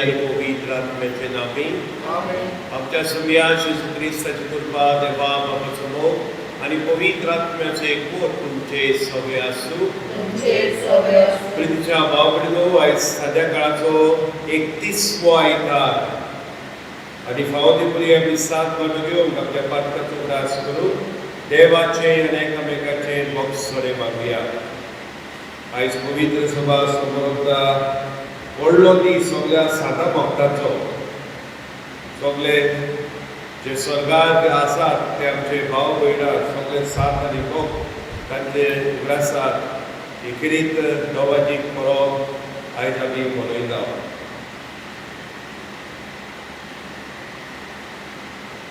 आणि पवित्र आत्म्याचे नामी आमेन. आमच्या सुमिया येशू ख्रिस्ताची कृपा देवा बापाचो मोग आणि पवित्र आत्म्याचे एकवट तुमचे सगळे आसूं. प्रितीच्या भावभयणींनो, आयज सद्या काळाचो 31वो आयतार आणि फावतीपुरी आमी 7 वरां घेवन आपल्या पातकाचो उदास करून देवाचे आनी एकामेकाचे मोग सोरे मागुया. आयज पवित्र सभा समोर उरता व्हडलो दीस सगळ्या साता भक्तांचो. सगळे जे स्वर्गांत आसात ते आमचे भाव भयणां सगळे सात आनी भक्त तांचे उगडासात एकेरीत नवाजीक परब आयज आमी मनयता.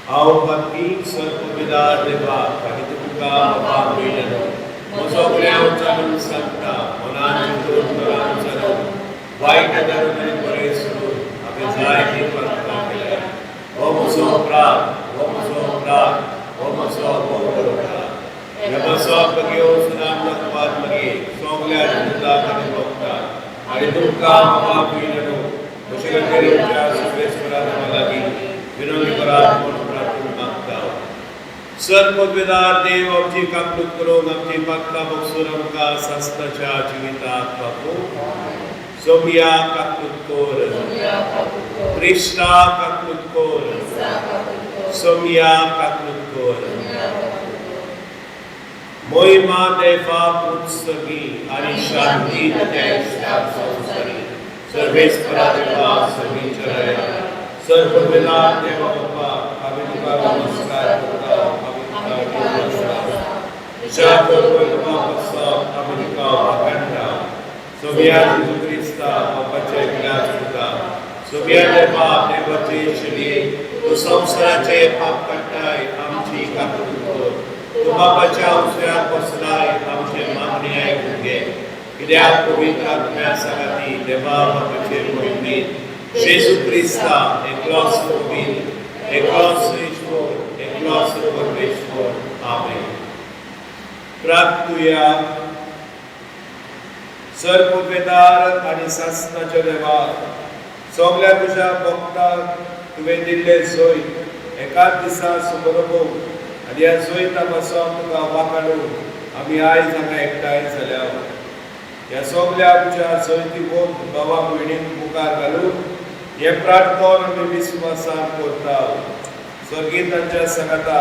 हांव पातकी सर्पविदार देवाक आनी तुमकां बाबा मेळटलो. म्हजो गुन्यांव चालून सांगता मनान चिंतून तोरान चलून वायट धरून आनी बरें सोडून हांवें जायती प्रार्थना केल्या. हो म्हजो अपराध, हो म्हजो अपराध, हो म्हजो अपराध. ह्या बसप घेवन सुदाम नकपात मागे सगल्या जिल्लाक आनी भक्तांक आनी तुमकां बाबा मेळटलो. अशें खातीर तुमच्या सर्वेस्परा देवा लागीं विनवणी करात म्हूण प्रार्थना मागता. सर्पविदार देव आमची काकूट करून आमची पातकां बगसून आमकां सासणाच्या जिविताक बापू. सोमिया काकूट कर, क्रिस्ता काकूट कर, सोमिया काकूट कर. महिमा देवाक उत्सर्गी आनी शांती देवाक संवसारी. सर्वेस्परा देवा सर्वेश्वराय सर्पविदार देवा बापा आमी तुका नमस्कार करता. सोमिया जेजू क्रिस्ता बापाचे विलास करता. सोमिया देवा देवाचे शरीर तूं संवसाराचे पाप काडटाय आमची काकूट कर. तूं बापाच्या उजव्याक बसलाय आमचे मागणी आयकून घे. कित्याक पवित्र आत्म्या सांगाती देवा बापाचे मोहिमेंत जेजू क्रिस्ता एकलोच पवित्र एकलोच ईश्वर एकलोच परमेश्वर. आमेन. प्रार्थुया. सर्पविदार आनी सासणाच्या देवा सगल्या तुज्या भक्तांक तुवें दिल्ले सोय एकाच दिसा समोरभोग आनी ह्या सोयता बसोन तुका वाखाणून आमी आयज हांगा एकठांय जाल्या. ह्या सगल्या आमच्या सोयती भोग भावा भयणींक मुखार घालून हे प्रार्थना आमी विस्वासान करता. स्वर्गीतांच्या संगता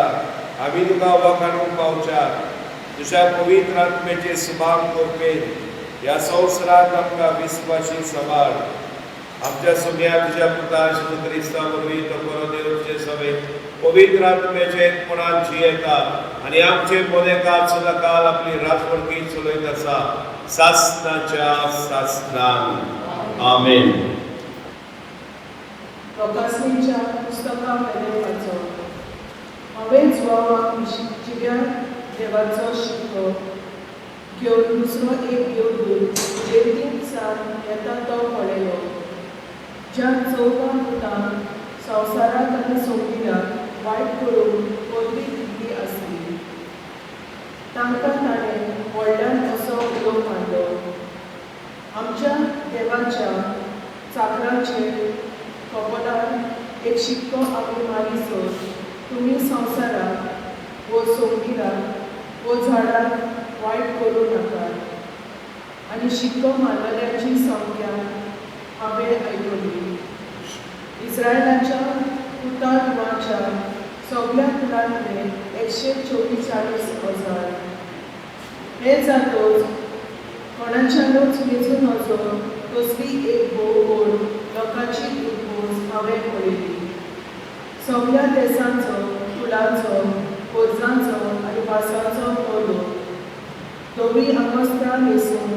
आमी तुका वाखाणूंक पावच्या तुज्या पवित्र आत्म्याचे सुभाग करपेन ह्या संवसारांत आमकां विस्वासी सांबाळ. आमच्या सगळ्या तुज्या पुता येशू क्रिस्ता वरवीं तो बरो देव तुजे सवेत पवित्र आत्म्याचे एकपणान जियेता आनी आमचे मनेकाल सदाकाल आपली राजवडकी चलयत आसा सासणाच्या सासणान. आमेन. लोकासनीच्या पुस्तकांमध्ये वाचो. हांवें जुवावाक जिव्यार देवाचो शिक्को घेवन दुसरो एक देवदूत जेवतीन सावन येता तो पळयलो. ज्या 14 भुतांक संवसाराक आनी सोंगिराक वायट करून पोरवी दिल्ली आसली तांकां ताणें व्हडल्यान असो उलो मारलो. आमच्या देवाच्या चाकराचेर कपलार एक शिक्को आमी मारीसर तुमी संवसाराक वो सोंगिराक वो झाडाक वायट करूं नाकात. आनी शिक्को मारलेल्यांची संख्या हांवें आयकली. इस्रायलाच्या पुतांवाच्या सगळ्या कुळांतले 144,000. हे जातोच कोणाच्यानूच वेचून वचून कसली एक भोव व्हड लोकांची उदबोस हांवें पळयली. सगळ्या देशांचो कुळांचो गोजांचो आनी भासांचो तो लोक दोगी आंगोस्त्या न्हेसून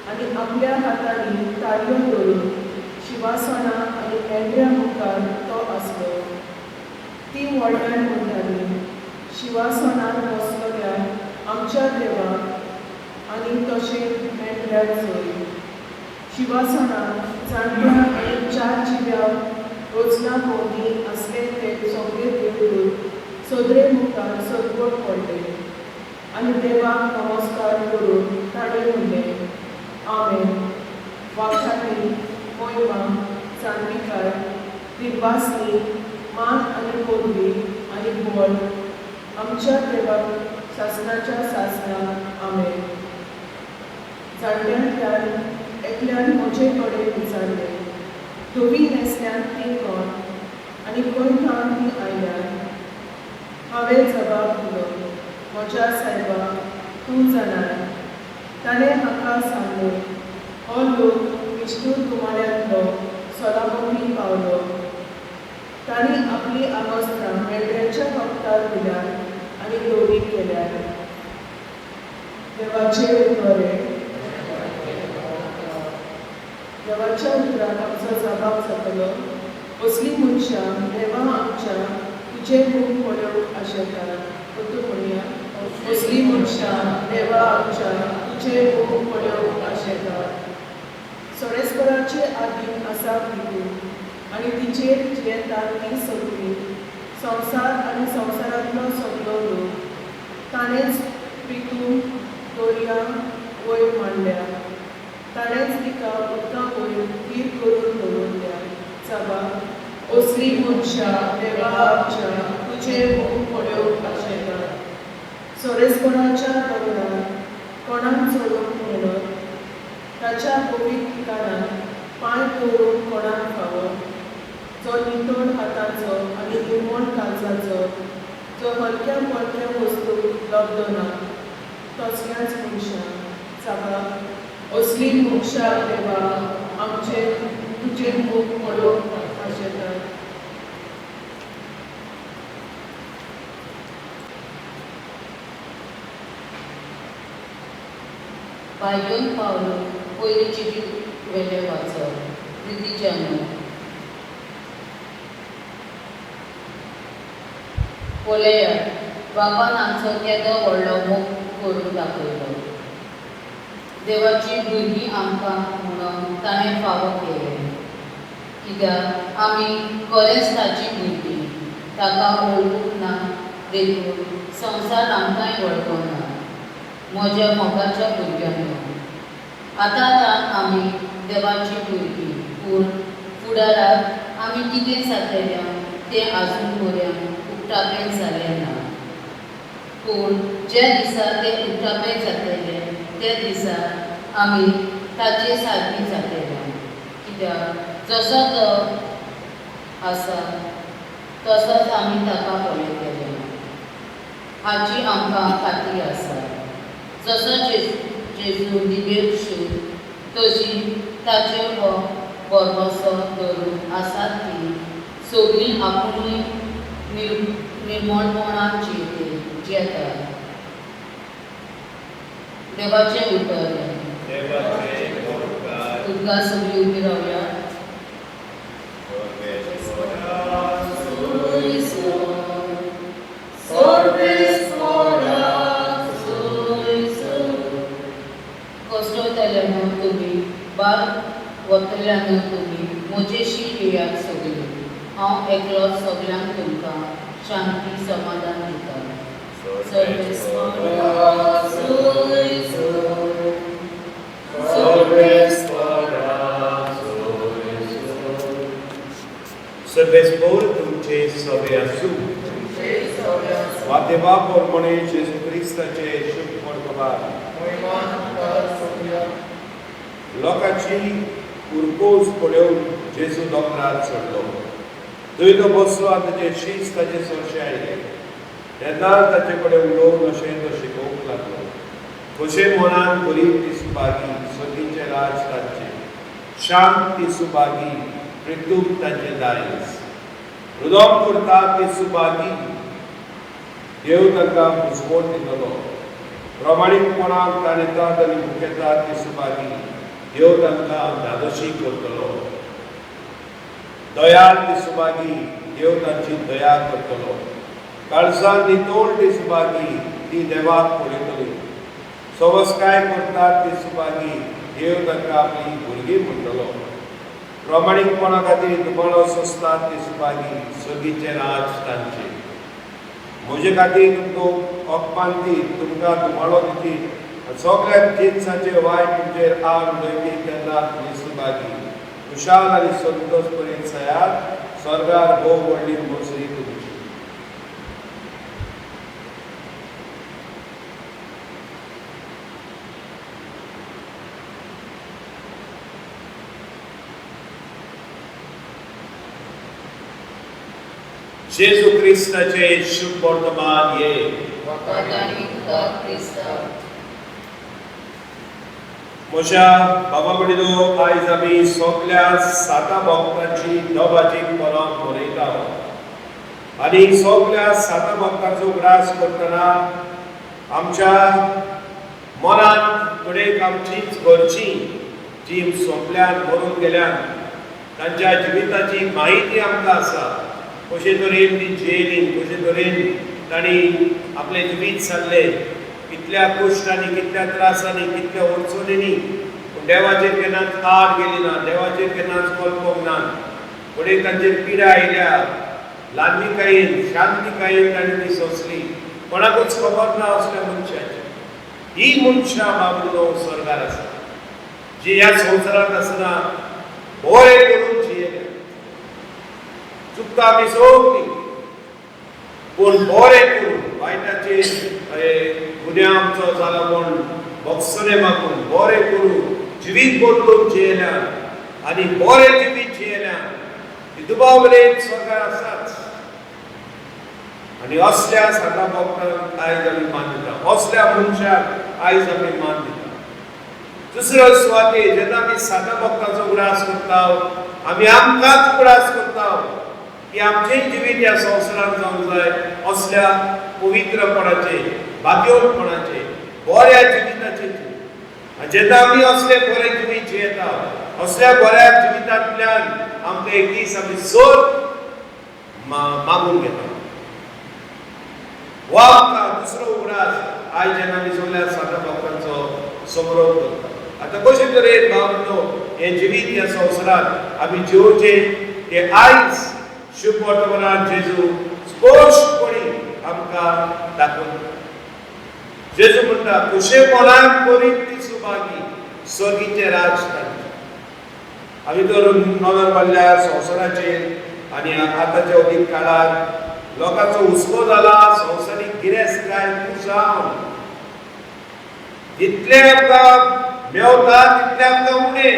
आनी आपल्या हातांनी ताळयो धरून शिवासनां आनी मेंढऱ्या मुखार तो आसलो. ती व्हडल्यान म्हणटाली शिवासनार बसलेल्या आमच्या देवाक आनी तशें मेंढऱ्याक जय. शिवासनार जाणट्या आनी 4 जिव्यांक रोजना भोंवडी आसले ते सगळे देवदूत सदरे मुखार सदवट पडले आनी देवाक नमस्कार करून ताणें म्हणलें आमेन. वाखाणी महिमा जाणविकाय निर्वासनी मान आनी पदवी आनी बळ आमच्या देवाक शासनाच्या शासनाक आमेन. जाणट्यांतल्यान एकल्यान म्हजे कडेन विचारले, धवी नेसल्यान ती कोण आनी कोणठाण ती आयल्यान? हांवें जबाब दिलो, म्हज्या सायबा तूं जाणाय. ताणें म्हाका सांगलें, हो लोक विष्णू कुमारांतलो सोलापुरी पावलो. तांणी आपली आवस्था मेंढऱ्याच्या वखदार दिल्यार आनी दोरीक केल्यार. देवाचे बरें. देवाच्या उतराक आमचो जबाब जातलो, असली मनशां देवा आमच्या तुजे मूख पळोवंक आशेता. तूं म्हणया, असली मनशां देवा आमच्या तुजे मूख पळोवंक आशेता. सोरेस्पराचे आदीन आसा पितू आनी तिचेर जियेतात ती सगळी. संवसार आनी संवसारांतलो सगळो लोक ताणेंच पितू दर्या वयर मांडल्या. ताणेंच तिका उदका वयर हीर करून दवरल्या. जबाब, असली मनशां देवा आमच्या तुजे मूख पळोवंक आशेता. सोरेस्पराच्या दोंगरार कोणाक चडोवंक मेळत, ताच्या पवित्र ठिकाणांत पांय दवरून कोणाक फावत, जो नितळ हातांचो आनी निर्मळ काळजाचो, जो हलक्या पलक्या वस्तूक लब्ध ना, तसल्याच मनशां. जाबाब, असली मनशां देवा आमचे तुजे मूख पळोवंक आशेता. बायलोन पावलो पयली चिटी वेले वाचप. प्रितीच्यान पळयात, बाबान आमचो केदो व्हडलो मोग करून दाखयलो. देवाची भुरगीं आमकां म्हणून ताणें फावो केलें. कित्याक आमी खरेंच ताची भुरगीं. ताका वळखूंक ना देखून संवसार आमकांय वळखना. म्हज्या मोगाच्या भुरग्यांनो, आतां आमी देवाची भुरगीं, पूण फुडाराक आमी कितें जातलें तें आजून पर्यंत उक्तापें जालें ना. पूण ज्या दिसा तें उक्तापें जातलें त्या दिसा आमी ताचे सारकीं जातलें. कित्याक जसो तो आसा तसोच आमी ताका पळयतले हाची आमकां खात्री आसा. जसो जेजू दिवेर शोध तशी ताचेर हो बरवसो धरून आसात ती सगळीं आपुणूय निर्मळपणान जियेतात. देवाचें उतर. उदका सगळीं उबी रावया. कश्टयतल्यान तुमी बार वतल्यान तुमी म्हजेशी येयात सगळीं. हांव एकलो सगळ्यांक तुमकां शांती समाधान दिता. Sărbători तुमचे सवे आसूं. वा देवा परमणे जेजू क्रिस्ताचे शुभ वर्तमान लोकांची उरपोस पळोवन जेजू दोंगरार चडलो. थंय तो बसलो आनी ताचे शीस ताचे सरशे आयले. तेन्ना ताचे कडेन उलोवन अशें तो शिकोवंक लागलो. कशें मनान गरीब ती सुभागी, सतीचें राज तांचें, शांत ती सुभागी, प्रितूम तांचें दायज. हृदय करता ती सुभागी, देव तांकां मुजमोट दितलो. प्रामाणीकपणान ताणेतात आनी मुखेतात ती सुभागी, देव तांकां धादोशी करतलो. दयाल ती सुभागी, देव तांची दया करतलो. काळजान नितोळ ती सुभागी, ती देवाक पळयतली. सवस्काय करतात ती सुभागी, देव तांकां आपली भुरगीं म्हणटलो. प्रामाणीकपणा खातीर दुबाळो सोंसतात ती सुभागी, सगीचें राज तांचें. म्हजे खातीर तुमकां अपमान दीत, तुमकां दुबाळो दिती, सगळ्या जिन्साचे वायट तुमचेर आग उडयली तेन्ना ही सुभागी. खुशाल आनी संतोष पर्यंत सयात स्वर्गार भोव व्हडली मोसरी तुमची. जेजू क्रिस्ताचे शुभ वर्तमान ये. म्हज्या बाबा वडिलो आयज आमी सगळ्या 7 भक्तांची नवाची परब मनयता आनी सगळ्या 7 भक्तांचो ग्रास करतना आमच्या मनान कडेक आमचीच घरची जी सोंपल्यान मरून गेल्यान तांच्या जिविताची माहिती आमकां आसा. कशे तरेन ती जियेली, कशे तरेन तांणी आपले जिवीत सारले, कितल्या कश्टांनी, कितल्या त्रासांनी, कितल्या अडचणींनी. पूण देवाचेर केन्नाच आड गेली ना, देवाचेर केन्नाच कल्पक ना. फुडें तांचेर पिडा आयल्या, ल्हानविकायेन शांतिकायेन तांणी ती सोंसली. कोणाकूच खबर ना असल्या मनशाची. ही मनशां बाबलो स्वर्गार आसा, जी ह्या संवसारांत आसना बरें करून जियेल्या. चुकता आमी सगळीं, पूण बरें करून वायटाचेर गुन्या आमचो जाला म्हूण भोगसणे मागून बरें करून जिवीत बदलून जियेल्या आनी बरें जिवीत जियेल्या. दुबावलेन स्वर्गार आसाच. आनी असल्या 7 भक्तांक आयज आमी मान दिता, असल्या मनशाक आयज आमी मान दिता. दुसरो सुवाते जेन्ना आमी 7 भक्तांचो उडास करता, आमी आमकांच उडास करता की आमचें जिवीत ह्या संवसारांत जावंक जाय असल्या पवित्रपणाचे, भाग्यवतपणाचे, बऱ्या जिविताचे. जेन्ना आमी असले बरे जिवीत जियेता, असल्या बऱ्या जिवितांतल्यान आमकां एक दीस आमी सोद मागून घेता. वा आमकां दुसरो उडास आयज जेन्ना आमी सगळ्या 7 भक्तांचो समारोप करता. आतां कशे तरेन भावनो हें जिवीत ह्या संवसारांत आमी जिवोवचें तें आयज शुभ वर्तमानांत जेजू स्पश्टपणी आमकां दाखोवन. जेजू म्हणटा खुशेपणान करीत ती सुभागी स्वर्गीचे राज तांचे. आमी तर नव्या वाडल्या संवसाराचेर आनी आतांच्या अदीक काळार लोकांचो हुस्को जाला संवसारीक गिरेस्तकाय कुसांव. जितले आमकां मेवता तितले आमकां उणें.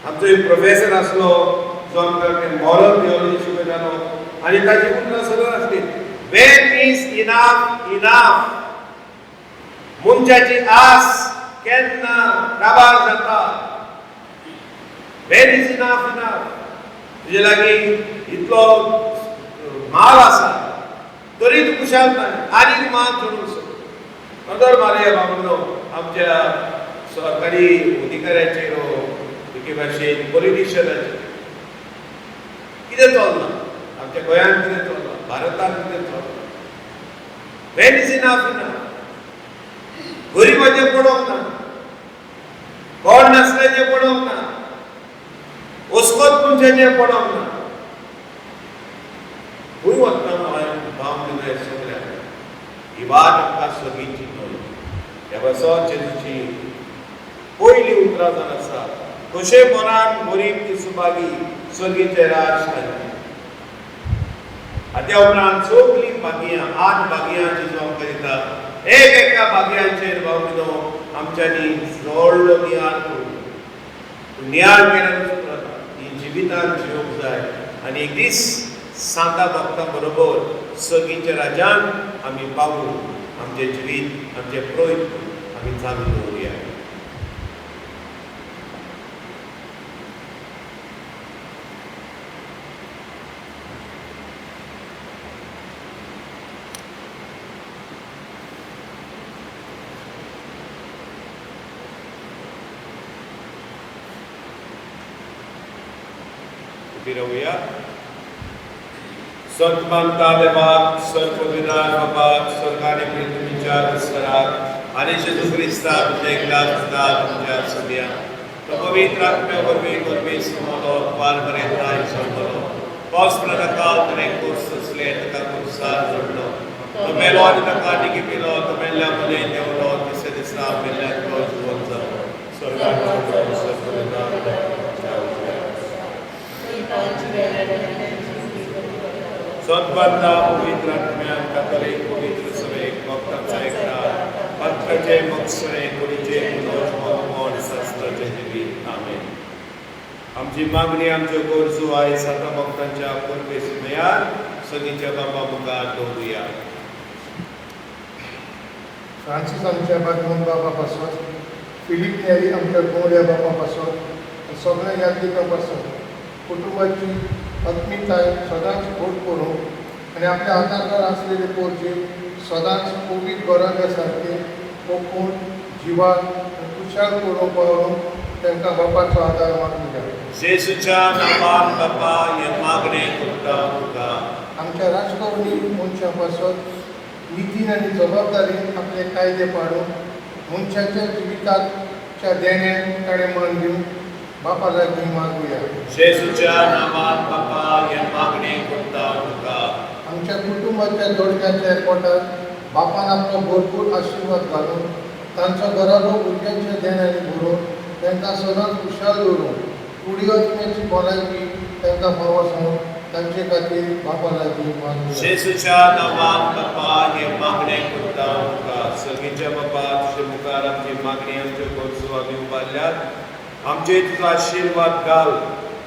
आमचो एक प्रोफेसर आसलो जो आमकां मॉरल थियोलॉजी शिकयतालो आनी ताची उतर सगळं आसली, वेन इज इनाफ इनाफ. मनशाची आस केन्ना काबार जाता. Wien is enough enough. तुजे लागीं इतलो माल आसा तरी तूं खुशाल ना, आनीक माल जोडूंक सोद. नदर मारया बाबूनो आमच्या सरकारी अधिकाऱ्याचेर एके भाशेन पॉलिटिशियनाचेर कितें चलना, आमच्या गोंयांत कितें चलना, भारतांत कितें चलना. When is enough enough. गरिबाचें पडोवंक ना, कोण नासल्याचें पडोवंक ना, ओस्कोत मनशाचें पडोवंक ना. खंय वतना हांवें भाव दिलो सगळ्यांक ही वाट आमकां स्वर्गीची न्हय. ह्या बसोन जेजूची पयली उतरां जावन आसा, खुशेपणान गरीब ती सुभागी स्वर्गीचे राज तांचे. हाच्या उपरांत सगळीं भागयां 8 भागयां जेजू आमकां दिता. एक एका भागयांचेर बाबूनो आमच्यांनी व्हडलो नियाळ करून नियाळ केल्यानूच उपरांत ही जिवितांत जिवंक जाय आनी एक दीस 7 भक्तां बरोबर स्वर्गीच्या राजान आमी पावूं आमचें जिवीत आमचें प्रयत्न आमी चालू दवरुया. फिरवूया. सत्मानता देवाक, सर्वविधान बाबाक, स्वर्गाने पृथ्वीच्या विस्ताराक आणि जेजू ख्रिस्ताक तुझे एकदा तुझ्या सगळ्या तो पवित्र आत्म्या वरवीं समोलो पार बरेताय समोलो पावस प्रकाल तरे कोर्स असले तका कोर्सार जोडलो तो मेलो आनी तका डिगी पिलो तो मेल्ल्या मने देवलो तिसऱ्या दिसा मेल्ल्या तो जिवंत जालो. स्वर्गात सर्वविधान सद्बंधा पवित्र आत्म्यान कातोलिक पवित्र सभेक भक्तांचा एकता भक्ताचे मत्सरे कुडीचे पुनोज मोहन शास्त्राचे जिवीत आमेन. आमची मागणी आमच्यो गरजो आयज आता भक्तांच्या परबे सुमयार सगळीच्या बाबा मुखार दवरुया. फ्रांसीस आमच्या बागमन बाबा पासून फिलिप नेरी आमच्या कोवड्या बाबा पासून सगळ्या यात्रिकां पासून कुटुंबाची आत्मीयताय सदांच घोट करूं आनी आपल्या हातांत आसलेले पोरचे सदांच कोवीड गरजे सारखे पोखून जिवाक खुशाल करूं पावून तांकां बापाचो आदार मागूया. जेसूच्या नांवान बापा हे मागणे करता तुका. आमच्या राजकारणी मनशां पासून नितीन आनी जबाबदारीन आपले कायदे पाडून मनशाच्या जिविताच्या देण्यान ताणें मन दिवन बापा लागीं मागुया. जेसूच्या नांवान बापा हे मागणे करता तुका. आमच्या कुटुंबाच्या जोडप्याच्या एकवटार बापान आपलो भरपूर आशिर्वाद घालून तांचो घरालो भुरग्यांच्या देण्यानी भरून तांकां सदांच खुशाल दवरून कुडी आत्म्याची भलायकी तांकां फावो सांगून तांचे खातीर बापा लागीं मागुया. जेसूच्या नांवान बापा हे मागणे करता तुका. सगळीच्या बापा तुजे मुखार आमची मागणी आमच्यो गरजो आमी उबारल्यात. आमचे तुजो आशिर्वाद घाल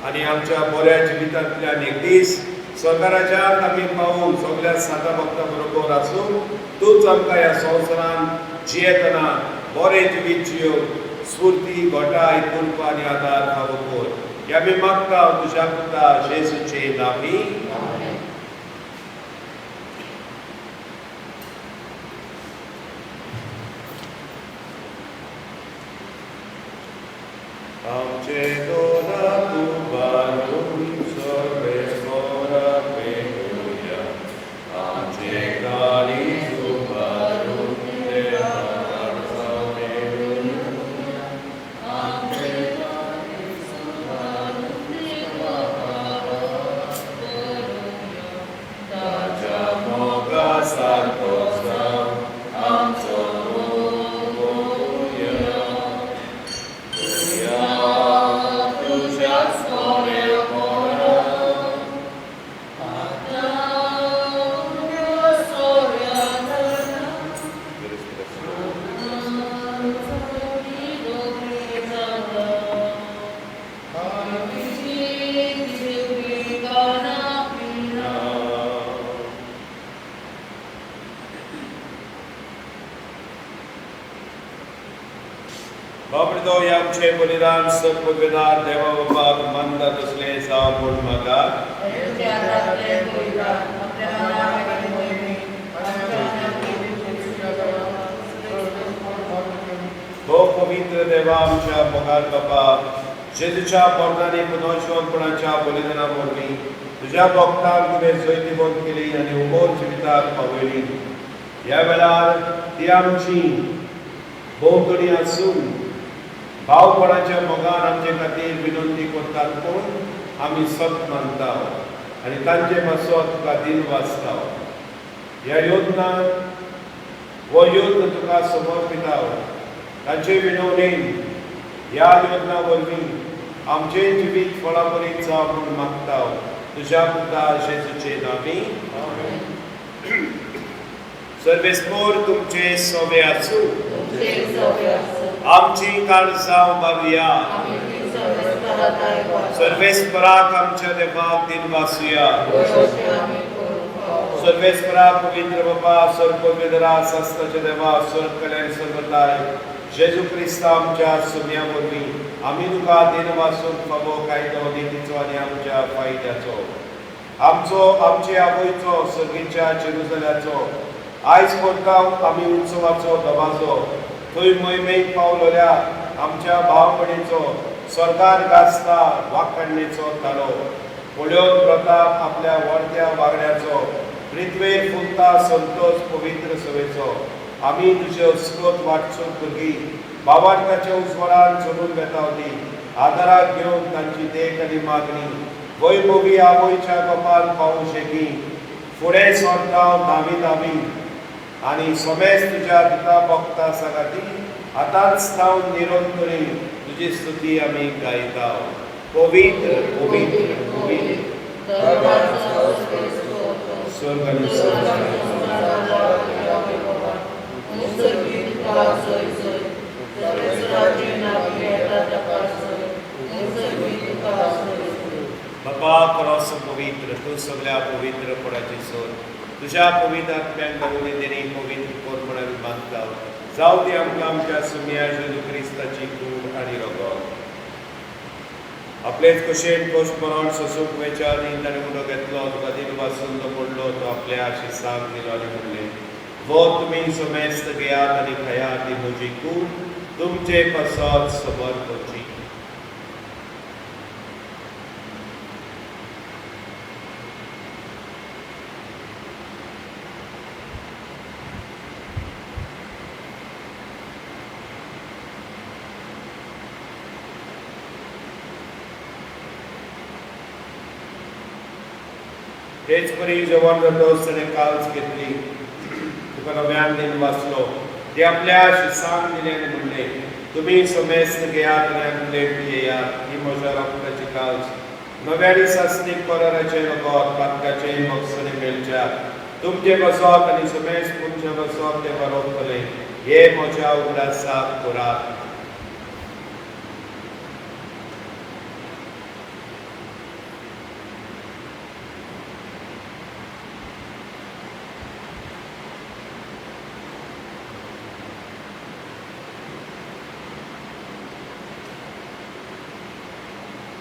आनी आमच्या बऱ्या जिवितांतल्यान एक दीस स्वर्गाराज्यांत आमी पावून सगळ्या साता भक्तां बरोबर आसूं तूंच आमकां ह्या संवसारांत जियेतना बरें जिवीत जियोवंक स्फूर्ती घोटाय कुर्बा आनी आदार फावो कर. हे आमी मागता तुज्या पुता जेसूचे नांवी. आमचे दोना तुबारून सगळे मोरा पेटुया. आमचे गाली तुबारून देवार पेटुया. ताच्या मोगा सारको जावं आमचो बाबडो आमचे बलिदान सत्पगदार देवा बापाक मंदात असले जावं म्हूण मागात. हो पवित्र देवा आमच्या मोगार बापा जेजूच्या पोरतांनी पुनर्जीवनपणाच्या बलिदाना वरवीं तुज्या भक्तांक तुवें जैतिवंत केली आनी उबोर जिविताक पावयली. ह्या वेळार ती आमची भोंवतणी आसून भावपणाच्या मोगान आमचे खातीर विनंती करतात पूण आमी सत मानता आनी तांचे मातसो तुका दिन वाचता. ह्या योजनांत हो योजना तुका समर्पिता. तांचे विनवणेन ह्या योजना वरवीं आमचे जिवीत फळाफळीत जावं म्हूण मागता तुज्या पुता जेजूचे नांवी. सर्वेस्पोर तुमचे सोबे आसूं. आमची काळजां उबारुया. सर्वेस्पराक आमच्या देवाक दिन वाचुया. सर्वेस्पराक पवित्र बापा सर्वपवित्रा शास्त्राचे देवा स्वर्ग कल्याण सर्वताय जेजू क्रिस्त आमच्या सुम्या वरवीं आमी तुका दिन वाचूंक फावो कायदो नितीचो आनी आमच्या फायद्याचो आमचे आवयचो सर्गीच्या जेरुसलेमाचो आयज करता आमी उत्सवाचो दबाजो थंय मोहिमेक पावलोल्या आमच्या भावपणीचो सरकार गाजता वाकडणेचो ताळो पळयोन प्रताप आपल्या व्हडत्या वागड्याचो पृथ्वेर फुलता संतोष पवित्र सवेचो आमी तुज्यो स्रोत वाटचूक भुरगीं भावार्थाच्या उजवाडान चलून वेतावली आदाराक घेवन तांची देख आनी मागणी वैभवी आवयच्या गोपान पावूं शेकी फुडें सरता धावी आनी समेज तुज्या पिता भक्ता सगाती आतांच जावन निरंतरी तुजी स्तुती आमी गायता. पवित्र पवित्र पवित्र स्वर्ग आणि संसार बापा क्रॉस पवित्र तू सगळ्या पवित्र पडाची सोड तुझ्या पवित्र आत्म्यान घालून तेणे पवित्र कोर म्हणून मागता जाऊ दे आमकां आमच्या सुम्या जेजू क्रिस्ताची कूड आणि रगत आपलेच कुशेन कोश मरण ससूक वेचारी ताणें म्हणो घेतलो तुका दिन वाचून तो पडलो तो आपल्या शिसाक दिलो आनी म्हणलें वो तुमी सोमेस्त घेयात आनी खयात ही म्हजी कूड तुमचे पासत समर करची हेच परी जेवण जातोच ताणें काल्स घेतली तुका नव्यान दिन वाचलो ते आपल्या शिसांक दिलें आनी म्हणलें तुमी सोमेस्त घेयात आनी आपले पियेयात ही म्हज्या रगताची काल्स नव्या दिसा सासणीक कराराचें रगत पातकाचें मोगसाणें मेळच्या तुमचे बसत आनी सोमेस्त तुमचे बसत ते बरोवतले हे म्हज्या उगडासाक करात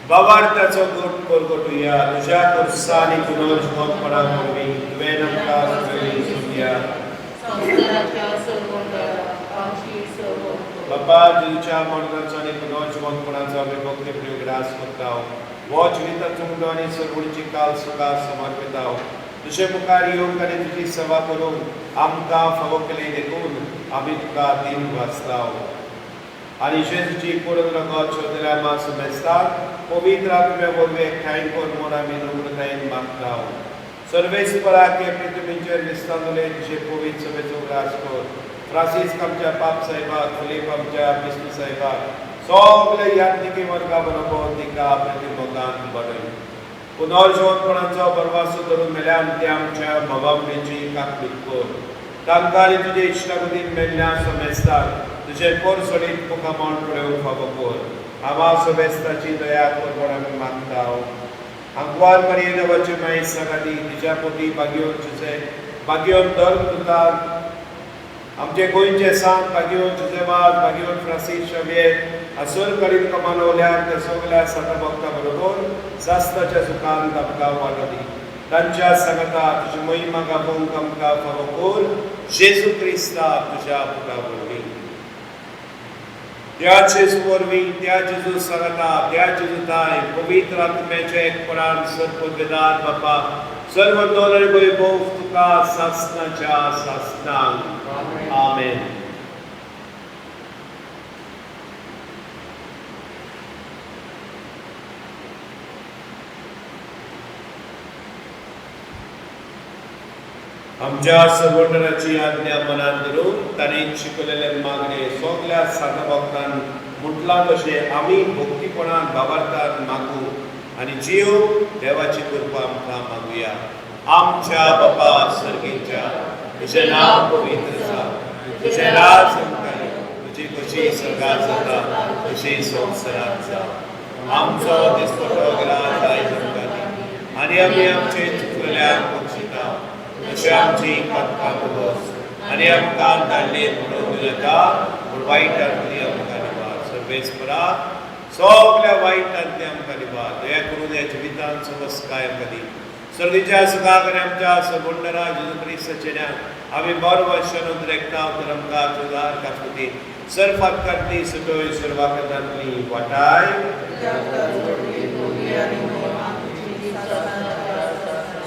बाबार्थाचो गोट परगटुया तुझ्या कुर्सा आनी पुनर्जीवनपणा वरवीं तुवें आमकां सगळी सुद्या बाबा जेजूच्या मरणाचो आनी पुनर्जीवनपणाचो आमी भक्तीप्रिय ग्रास करता हो जिविताचो मुंडो आनी सरवणीची काल सुखां समर्पिता तुजे मुखार येवंक आनी तुजी सेवा करून आमकां फावो केली देखून आमी तुका दिन वाचता आनी जेजूची करून रगत शोधल्या मास मेस्ताक पवित्र आत्म्या वरवीं एकठांय कर म्हूण आमी नम्रतायेन मागता सर्वेस्पराक हे पृथ्वीचेर दिसतांदुले तुजे पवित्र सभेचो उगडास कर फ्रांसीस आमच्या पाप साहेबाक फिलीप आमच्या बिस्नु साहेबाक सगळे यात्रिकी वर्गा बरोबर तिका प्रतिमोगान बडय पुनर्जीवनपणाचो बरवासो धरून मेल्यान ते आमच्या मोगामणेची काकूट कर तांकां आनी तुजे इश्टागतीन मेल्ल्या समेस्ताक तुजे कोर सोडीत तुका म्हण पळोवंक फावो कर आमा समेस्ताची दया कर म्हूण आमी मागता आंकवार मरिये देवाचे माई सगाती तिच्या पोटी भाग्योन तुजे भाग्योन दर तुका आमचे गोंयचे सांत भाग्योन जुजेबाज भाग्योन फ्रांसीस शवेर असोर करीत कमानवल्यार त्या सगळ्या साता भक्तां बरोबर सास्ताच्या सुखान आमकां वाडोदी तांच्या सांगता तुजी महिमा गावोवंक आमकां फावो कर जेजू क्रिस्ता तुज्या पुता वरवीं त्या जेजू वरवीं त्या जेजू सांगता त्या जेजू ताय पवित्र आत्म्याचे एकपणान सर्वपदवेदार बापा सर्व दोन आनी वैभव तुका सासणाच्या सासणांक आमेन आमच्या सर्वंतराची आज्ञा मनात धरून ताणें शिकयलेले मागणे सगळ्या साता भक्तांक म्हटलां तशें आमी भक्तीपणान भावार्थान मागू आनी जीव देवाची कृपा आमकां मागुया आमच्या बापा सर्गीच्या तुजें नांव पवित्र जावं तुजें राज येवंक तुजी कशी स्वर्गांत जाता तशी संवसारांत जावं आमचो दिसपटो ग्रास आयज आमकां दी आनी आमी आमचे चुकलेल्यांक बक्षिता तशें आमची पातकां बरोस आनी आमकां धाडले म्हणून उलयता पूण वायटांतली आमकां निवार सर्वेस्परा सगळ्या वायटांतली आमकां निवार दया करून ह्या जिवितांत समस्काय आमकां दी सर्वेच्या सुखाक आनी आमच्या सबंडरा जेजू क्रिस्ताचे नांव आमी बरो वर्षान उद्रेकता तर आमकां चुदार काकुती सर्फात करती सुटोय सर्वाकतांतली वाटाय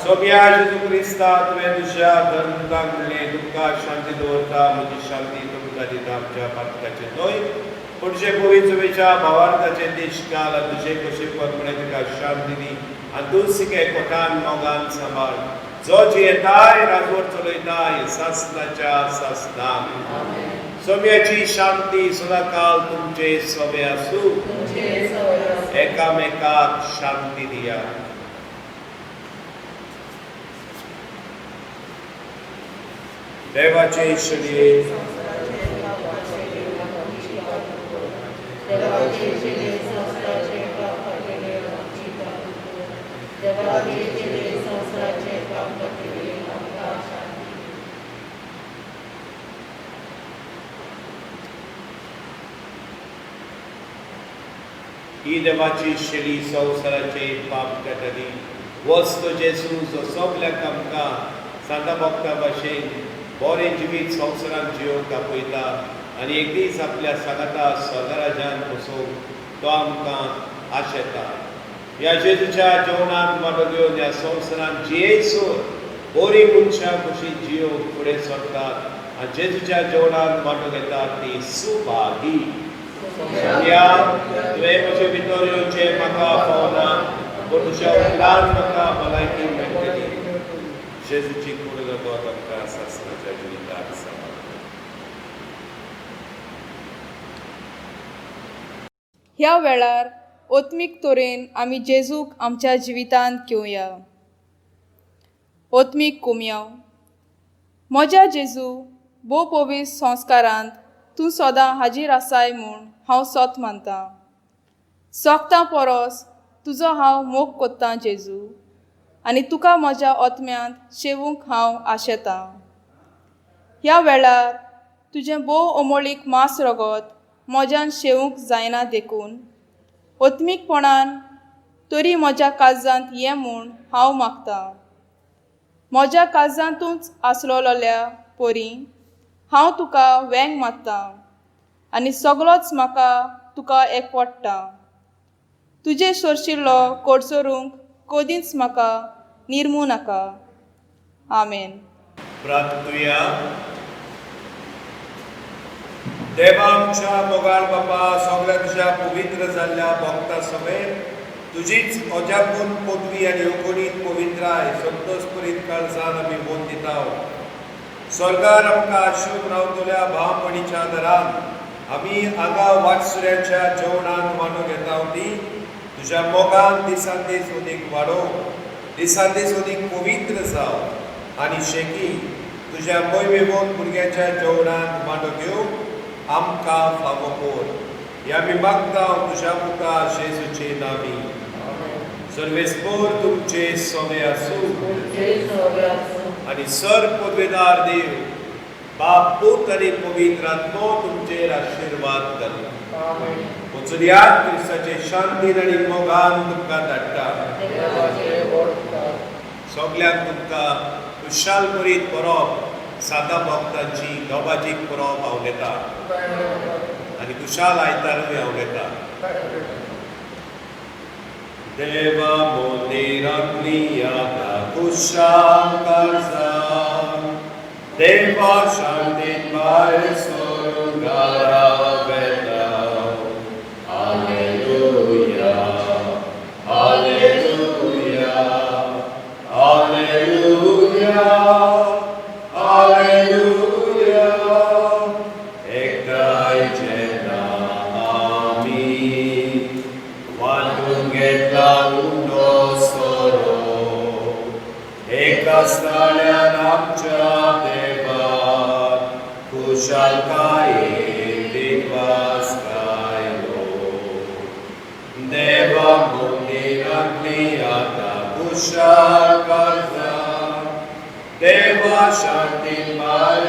सोम्या जेजू क्रिस्ता तुवें तुज्या धर्मताक म्हणलें तुमकां शांती दवरता म्हजी शांती तुमकां दिता आमच्या पातकाचे न्हय पूण जे पवित्रवेच्या भावार्थाचे दिश्काल आनी तुजे कशे परमणे तुका शांती दी आनी तूं सिके कोठान मोगान सांबाळ जो जियेताय राजवट चलयताय सासणाच्या सासणांक सोम्याची शांती सदाकाल तुमचे सोबे आसूं एकामेकाक शांती दिया देवाचे श्री ही देवाची शेळी संवसाराचे पाप काडटली. वस्त जेजू जो सगळ्यांक आमकां सांता भक्ता भाशेन बरें जिवीत संवसारान जियोवंक आपयता आनी एक दीस आपल्या सांगाता स्वर्गराज्यान वचोवंक तो आमकां आशेता. ह्या जेजूच्या जेवणांत वांटो घेवन ह्या संवसारान जियेसूर बरी मनशां कशी जियोवंक फुडें सरतात आनी जेजूच्या जेवणांत वांटो घेतात ती सुभागी. या तुवें म्हजे भितर येवचें म्हाका पावना पूण तुज्या उपरांत म्हाका भलायकी मेळटली. जेजूची कूड रगत आमकां सासणाच्या जिवितांत सांबाळ. ह्या वेळार ओत्मीक तोरेन आमी जेजूक आमच्या जिवितांत घेवया. ओत्मीक कुमयाव. म्हज्या जेजू भोव पवित्र संस्कारांत तूं सदां हाजीर आसाय म्हूण हांव सोत मानतां. सोगता परस तुजो हांव मोग कोत्तां जेजू आनी तुका म्हज्या ओतम्यांत शेवूंक हांव आशेतां. ह्या वेळार तुजें भोव अमोळीक मांस रगत म्हज्यान शेवूंक जायना देखून ओत्मीकपणान तरी म्हज्या काळजांत ये म्हूण हांव मागतां. म्हज्या काळजांतूच आसलोल्या परी हांव तुका वेंग मारतां आनी सगळोच म्हाका तुका एकवटटा. तुजे सोरशिल्लो कोडसरूंक कदींच म्हाका निर्मू नाका. आमेन. प्रार्थुया. देवा आमच्या मोगाळ बापा सगळ्या तुज्या पवित्र जाल्ल्या भक्ता समेत तुजीच अजापून पदवी आनी अगणीत पवित्राय संतोश करीत काळजान आमी वोन दिता. स्वर्गार आमकां आशूक रावतल्या भावपणीच्या दरान आमी हांगा वाटसुऱ्याच्या जेवणांत वांटो घेता ती तुज्या मोगान दिसान दीस अदीक वाडोव, दिसान दीस अदीक पवित्र जाव आनी शेकी तुज्या मोहिमेवंत भुरग्याच्या जेवणांत वांटो घेवंक आमकां फावो कोर. हे आमी मागता तुज्या पुता जेजूचे नांवी. सर्वेस्पोर तुमचे सोवे आसूं आनी सर पदवेदार देव बाप पूत आनी पवित्र आत्मो तुमचेर आशिर्वाद करूं. वचुल्यात क्रिस्ताचे शांतीन आनी मोगान तुमकां धाडटा. सगळ्यांक तुमकां खुशाल करीत परब साता भक्तांची दोबाजीक परब हांव घेता आनी खुशाल आयतारूय हांव घेता. देवा मंदिरांतली आतां खुशाल काळजां देवा शांतीन भायर सरून घरा वेता. Hallelujah hallelujah hallelujah hallelujah. एकदाय जेन्ना आमी वांटून घेतला उंडो सोरो एका स्थळ्यान आमच्या देवान खुशालकायेन दिवस गायलो. देवा मंदिरांतली आतां खुशाल काळजां देवा शांतीन भायर